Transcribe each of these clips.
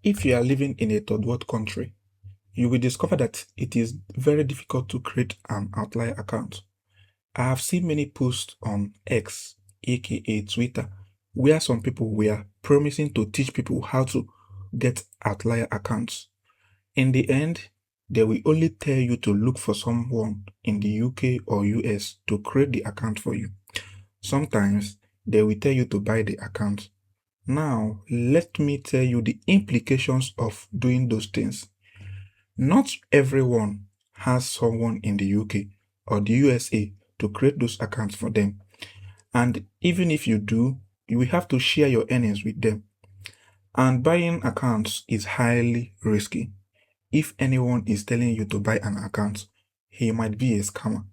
If you are living in a third world country, you will discover that it is very difficult to create an Outlier account. I have seen many posts on X, aka Twitter, where some people were promising to teach people how to get Outlier accounts. In the end, they will only tell you to look for someone in the UK or US to create the account for you. Sometimes they will tell you to buy the account. Now, let me tell you the implications of doing those things. Not everyone has someone in the UK or the USA to create those accounts for them. And even if you do, you will have to share your earnings with them. And buying accounts is highly risky. If anyone is telling you to buy an account, he might be a scammer.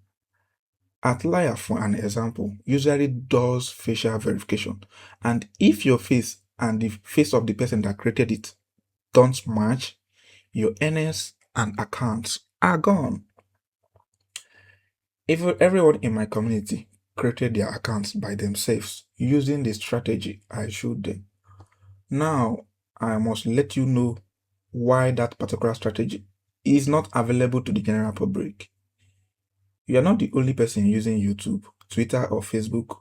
Outlier, for an example, usually does facial verification. And if your face and the face of the person that created it don't match, your earnings and accounts are gone. Everyone in my community created their accounts by themselves using the strategy I showed them. Now, I must let you know why that particular strategy is not available to the general public. You are not the only person using YouTube, Twitter, or Facebook.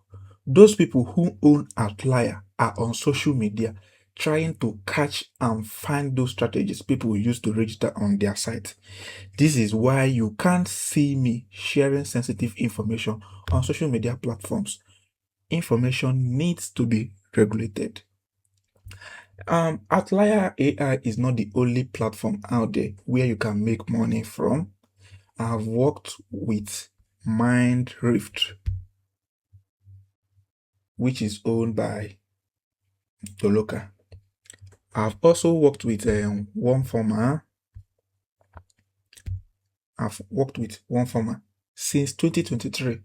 Those people who own Outlier are on social media trying to catch and find those strategies people use to register on their site. This is why you can't see me sharing sensitive information on social media platforms. Information needs to be regulated. Outlier AI is not the only platform out there where you can make money from. I've worked with Mindrift, which is owned by Toloka. I've also worked with OneFormer. I've worked with OneFormer since 2023.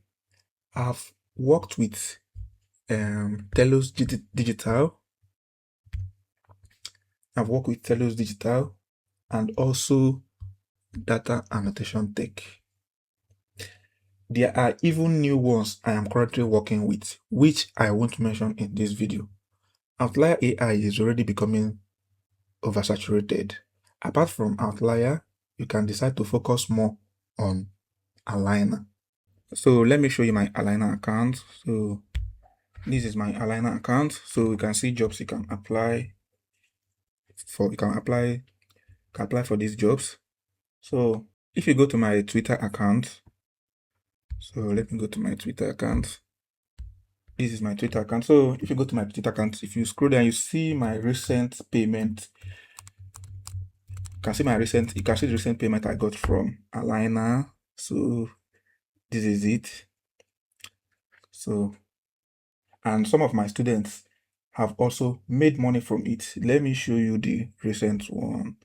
I've worked with Telos Digital. I've worked with Telos Digital and also Data Annotation Tech. There are even new ones I am currently working with, which I won't mention in this video. Outlier AI is already becoming oversaturated. Apart from Outlier, you can decide to focus more on Alignerr. So let me show you my Alignerr account. So this is my Alignerr account. So you can see jobs you can apply for. You can apply for these jobs. So if you go to my Twitter account, so let me go to my Twitter account. This is my Twitter account. So if you go to my Twitter account, if you scroll down, you see my recent payment. You can see the recent payment I got from Alignerr. So this is it. So, and some of my students have also made money from it. Let me show you the recent one.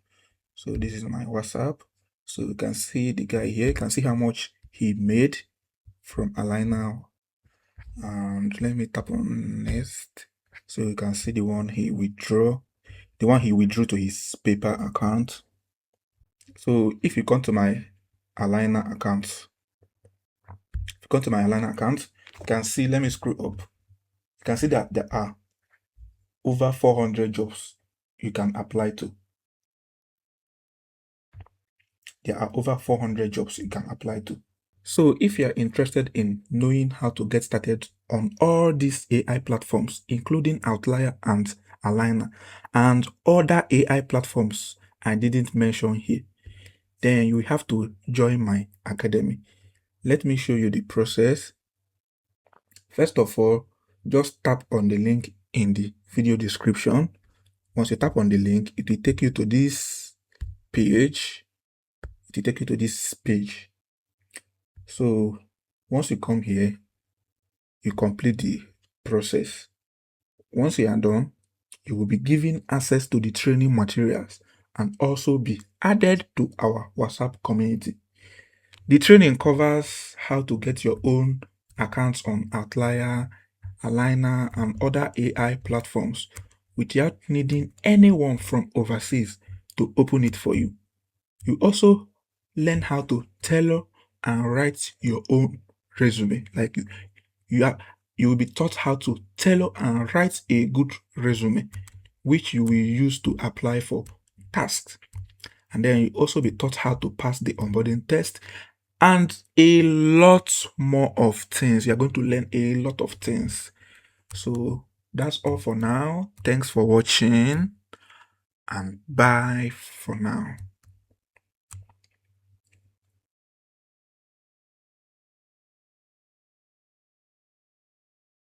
So this is my WhatsApp. So you can see the guy here. You can see how much he made from Alignerr. And let me tap on next. So you can see the one he withdrew to his paper account. So if you come to my Alignerr account, you can see, let me scroll up. You can see that there are over 400 jobs you can apply to. There are over 400 jobs you can apply to. So if you are interested in knowing how to get started on all these AI platforms, including Outlier and Alignerr and other AI platforms I didn't mention here, then you have to join my academy. Let me show you the process. First of all, just tap on the link in the video description. Once you tap on the link, it will take you to this page. So once you come here, you complete the process. Once you are done, you will be given access to the training materials and also be added to our WhatsApp community. The training covers how to get your own accounts on Outlier, Alignerr, and other AI platforms without needing anyone from overseas to open it for you. You also learn how to tailor and write your own resume. Like you will be taught how to tailor and write a good resume. which you will use to apply for tasks. And then you also be taught how to pass the onboarding test and a lot more of things. You're going to learn a lot of things. So that's all for now. Thanks for watching and bye for now.